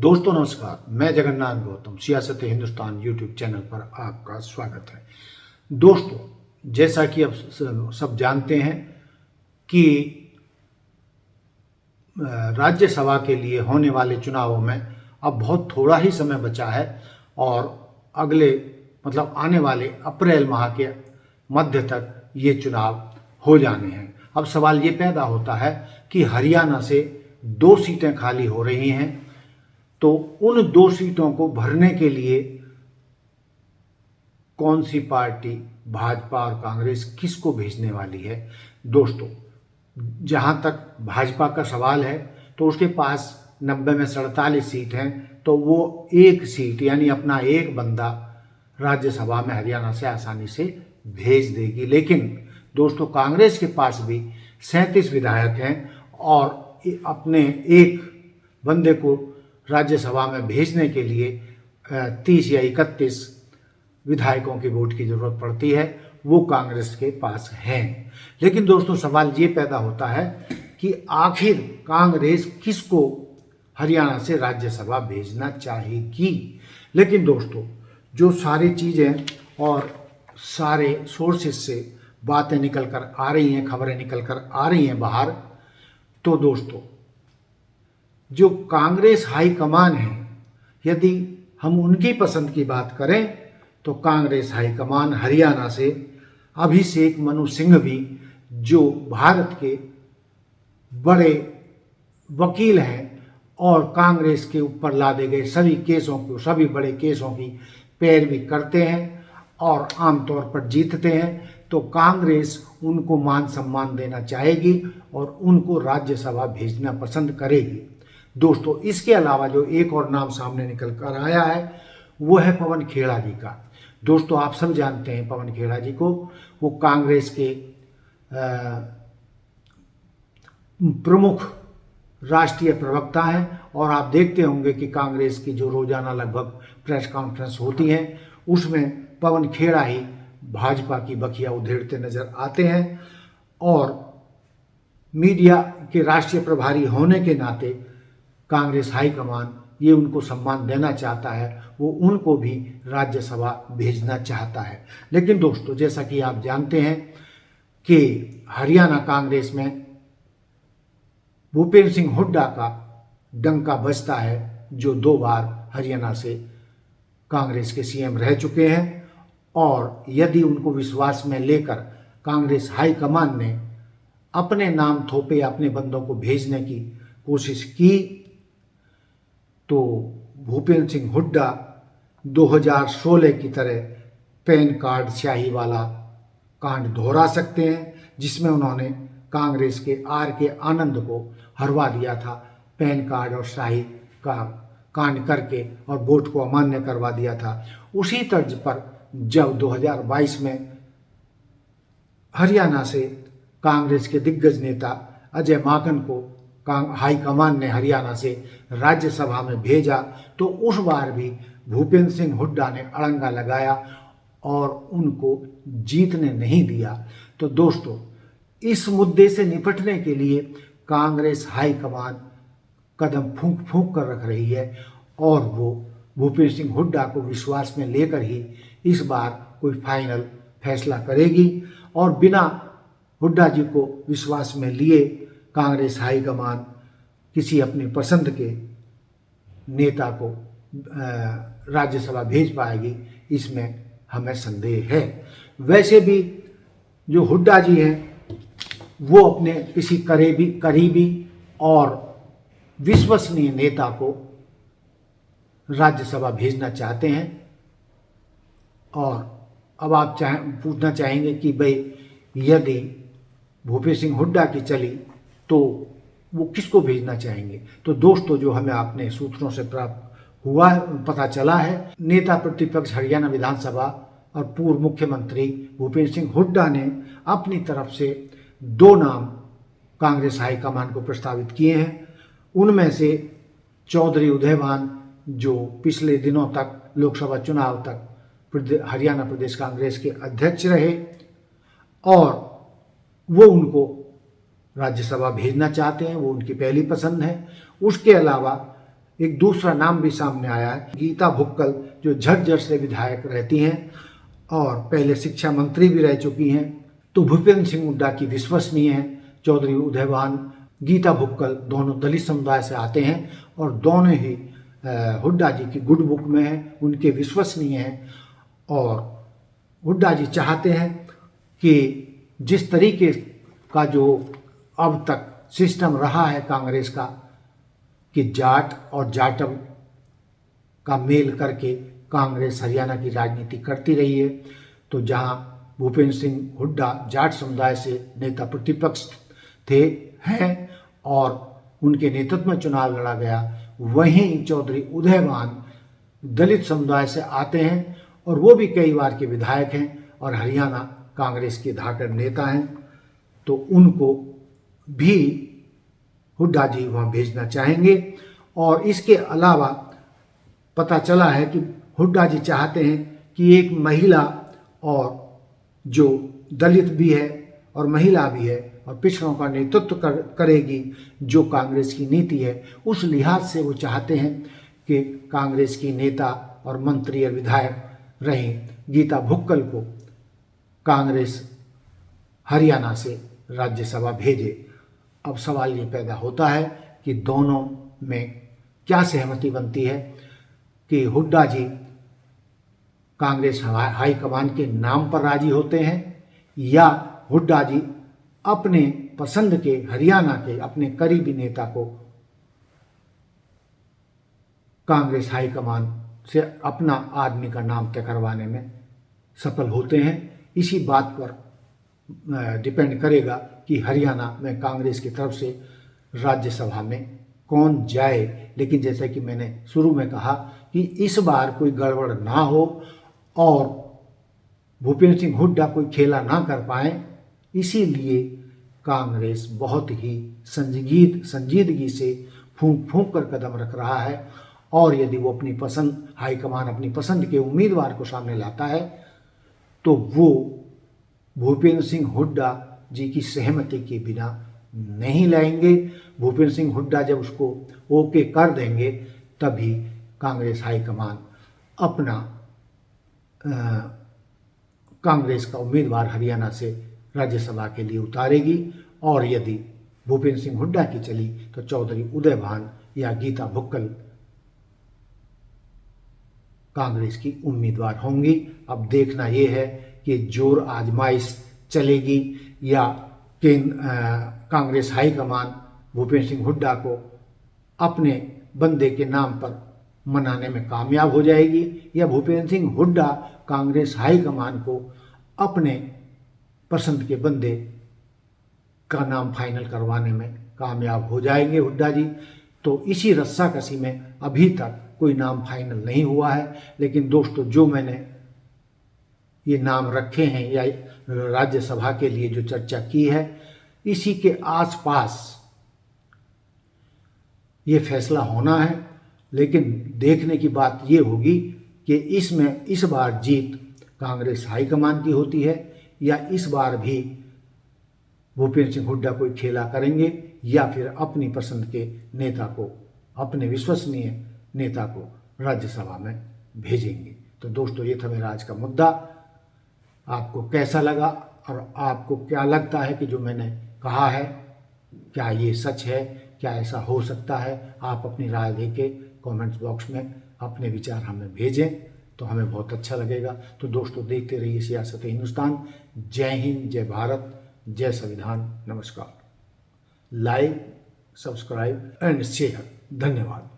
दोस्तों नमस्कार, मैं जगन्नाथ गौतम सियासत हिंदुस्तान यूट्यूब चैनल पर आपका स्वागत है। दोस्तों, जैसा कि अब सब जानते हैं कि राज्यसभा के लिए होने वाले चुनावों में अब बहुत थोड़ा ही समय बचा है और अगले आने वाले अप्रैल माह के मध्य तक ये चुनाव हो जाने हैं। अब सवाल ये पैदा होता है कि हरियाणा से 2 सीटें खाली हो रही हैं, तो उन 2 सीटों को भरने के लिए कौन सी पार्टी, भाजपा और कांग्रेस, किसको भेजने वाली है। दोस्तों, जहां तक भाजपा का सवाल है तो उसके पास 90 में 47 सीट हैं, तो वो एक सीट यानी अपना एक बंदा राज्यसभा में हरियाणा से आसानी से भेज देगी। लेकिन दोस्तों, कांग्रेस के पास भी 37 विधायक हैं और अपने एक बंदे को राज्यसभा में भेजने के लिए 30 या 31 विधायकों की वोट की जरूरत पड़ती है, वो कांग्रेस के पास हैं। लेकिन दोस्तों, सवाल ये पैदा होता है कि आखिर कांग्रेस किसको हरियाणा से राज्यसभा भेजना चाहेगी। लेकिन दोस्तों, जो सारी चीज़ें और सारे सोर्सेस से बातें निकल कर आ रही हैं, खबरें निकल कर आ रही हैं बाहर, तो दोस्तों, जो कांग्रेस हाईकमान है, यदि हम उनकी पसंद की बात करें तो कांग्रेस हाईकमान हरियाणा से अभिषेक मनु सिंघवी, जो भारत के बड़े वकील हैं और कांग्रेस के ऊपर लादे गए सभी बड़े केसों की पैरवी करते हैं और आमतौर पर जीतते हैं, तो कांग्रेस उनको मान सम्मान देना चाहेगी और उनको राज्यसभा भेजना पसंद करेगी। दोस्तों, इसके अलावा जो एक और नाम सामने निकल कर आया है वो है पवन खेड़ा जी का। दोस्तों, आप सब जानते हैं पवन खेड़ा जी को, वो कांग्रेस के प्रमुख राष्ट्रीय प्रवक्ता हैं और आप देखते होंगे कि कांग्रेस की जो रोजाना लगभग प्रेस कॉन्फ्रेंस होती हैं उसमें पवन खेड़ा ही भाजपा की बखिया उधेड़ते नजर आते हैं और मीडिया के राष्ट्रीय प्रभारी होने के नाते कांग्रेस हाईकमान ये उनको सम्मान देना चाहता है, वो उनको भी राज्यसभा भेजना चाहता है। लेकिन दोस्तों, जैसा कि आप जानते हैं कि हरियाणा कांग्रेस में भूपेंद्र सिंह हुड्डा का डंका बजता है, जो 2 बार हरियाणा से कांग्रेस के सीएम रह चुके हैं। और यदि उनको विश्वास में लेकर कांग्रेस हाईकमान ने अपने नाम थोपे, अपने बंदों को भेजने की कोशिश की, तो भूपेंद्र सिंह हुड्डा 2016 की तरह पैन कार्ड स्याही वाला कांड दोहरा सकते हैं, जिसमें उन्होंने कांग्रेस के RK आनंद को हरवा दिया था पैन कार्ड और स्याही का कांड करके और वोट को अमान्य करवा दिया था। उसी तर्ज पर जब 2022 में हरियाणा से कांग्रेस के दिग्गज नेता अजय माकन को हाईकमान ने हरियाणा से राज्यसभा में भेजा, तो उस बार भी भूपेंद्र सिंह हुड्डा ने अड़ंगा लगाया और उनको जीतने नहीं दिया। तो दोस्तों, इस मुद्दे से निपटने के लिए कांग्रेस हाईकमान कदम फूंक फूंक कर रख रही है और वो भूपेंद्र सिंह हुड्डा को विश्वास में लेकर ही इस बार कोई फाइनल फैसला करेगी और बिना हुड्डा जी को विश्वास में लिए कांग्रेस हाईकमान किसी अपनी पसंद के नेता को राज्यसभा भेज पाएगी, इसमें हमें संदेह है। वैसे भी जो हुड्डा जी हैं वो अपने किसी करीबी और विश्वसनीय नेता को राज्यसभा भेजना चाहते हैं। और अब आप पूछना चाहेंगे कि भाई, यदि भूपेंद्र सिंह हुड्डा की चली तो वो किसको भेजना चाहेंगे। तो दोस्तों, जो हमें अपने सूत्रों से प्राप्त हुआ पता चला है, नेता प्रतिपक्ष हरियाणा विधानसभा और पूर्व मुख्यमंत्री भूपेंद्र सिंह हुड्डा ने अपनी तरफ से 2 नाम कांग्रेस हाईकमान को प्रस्तावित किए हैं। उनमें से चौधरी उदयभान, जो पिछले दिनों तक लोकसभा चुनाव तक हरियाणा प्रदेश कांग्रेस के अध्यक्ष रहे और वो उनको राज्यसभा भेजना चाहते हैं, वो उनकी पहली पसंद है। उसके अलावा एक दूसरा नाम भी सामने आया है, गीता भुक्कल, जो झज्जर से विधायक रहती हैं और पहले शिक्षा मंत्री भी रह चुकी हैं। तो भूपेंद्र सिंह हुड्डा की विश्वसनीय हैं चौधरी उदयभान, गीता भुक्कल, दोनों दलित समुदाय से आते हैं और दोनों ही हुड्डा जी की गुड बुक में हैं, उनके विश्वसनीय हैं। और हुड्डा जी चाहते हैं कि जिस तरीके का जो अब तक सिस्टम रहा है कांग्रेस का, कि जाट और जाटव का मेल करके कांग्रेस हरियाणा की राजनीति करती रही है, तो जहां भूपेंद्र सिंह हुड्डा जाट समुदाय से नेता प्रतिपक्ष थे हैं और उनके नेतृत्व में चुनाव लड़ा गया, वहीं चौधरी उदयभान दलित समुदाय से आते हैं और वो भी कई बार के विधायक हैं और हरियाणा कांग्रेस के धाकड़ नेता हैं। तो उनको भी हुड्डा जी वहाँ भेजना चाहेंगे। और इसके अलावा पता चला है कि हुड्डा जी चाहते हैं कि एक महिला और जो दलित भी है और महिला भी है और पिछड़ों का नेतृत्व करेगी, जो कांग्रेस की नीति है, उस लिहाज से वो चाहते हैं कि कांग्रेस की नेता और मंत्री और विधायक रहीं गीता भुक्कल को कांग्रेस हरियाणा से राज्यसभा भेजे। अब सवाल ये पैदा होता है कि दोनों में क्या सहमति बनती है, कि हुड्डा जी कांग्रेस हाईकमान के नाम पर राजी होते हैं या हुड्डा जी अपने पसंद के हरियाणा के अपने करीबी नेता को कांग्रेस हाईकमान से अपना आदमी का नाम तय करवाने में सफल होते हैं। इसी बात पर डिपेंड करेगा कि हरियाणा में कांग्रेस की तरफ से राज्यसभा में कौन जाए। लेकिन जैसा कि मैंने शुरू में कहा कि इस बार कोई गड़बड़ ना हो और भूपेंद्र सिंह हुड्डा कोई खेला ना कर पाए, इसीलिए कांग्रेस बहुत ही संजीदगी से फूंक फूंक कर कदम रख रहा है। और यदि वो अपनी पसंद हाईकमान अपनी पसंद के उम्मीदवार को सामने लाता है तो वो भूपेंद्र सिंह हुड्डा जी की सहमति के बिना नहीं लाएंगे। भूपेंद्र सिंह हुड्डा जब उसको ओके कर देंगे तभी कांग्रेस हाईकमान अपना कांग्रेस का उम्मीदवार हरियाणा से राज्यसभा के लिए उतारेगी। और यदि भूपेंद्र सिंह हुड्डा की चली तो चौधरी उदयभान या गीता भुक्कल कांग्रेस की उम्मीदवार होंगी। अब देखना ये है कि जोर आजमाइश चलेगी या कांग्रेस हाईकमान भूपेंद्र सिंह हुड्डा को अपने बंदे के नाम पर मनाने में कामयाब हो जाएगी, या भूपेंद्र सिंह हुड्डा कांग्रेस हाईकमान को अपने पसंद के बंदे का नाम फाइनल करवाने में कामयाब हो जाएंगे हुड्डा जी। तो इसी रस्साकसी में अभी तक कोई नाम फाइनल नहीं हुआ है। लेकिन दोस्तों, जो मैंने ये नाम रखे हैं या राज्यसभा के लिए जो चर्चा की है, इसी के आसपास ये फैसला होना है। लेकिन देखने की बात ये होगी कि इसमें इस बार जीत कांग्रेस हाईकमान की होती है या इस बार भी भूपेंद्र सिंह हुड्डा कोई खेला करेंगे या फिर अपनी पसंद के नेता को, अपने विश्वसनीय नेता को राज्यसभा में भेजेंगे। तो दोस्तों, ये था मेरा आज का मुद्दा। आपको कैसा लगा और आपको क्या लगता है कि जो मैंने कहा है क्या ये सच है, क्या ऐसा हो सकता है? आप अपनी राय देके कमेंट्स बॉक्स में अपने विचार हमें भेजें तो हमें बहुत अच्छा लगेगा। तो दोस्तों, देखते रहिए सियासत हिंदुस्तान। जय हिंद, जय भारत, जय संविधान। नमस्कार। Like, subscribe and share. धन्यवाद।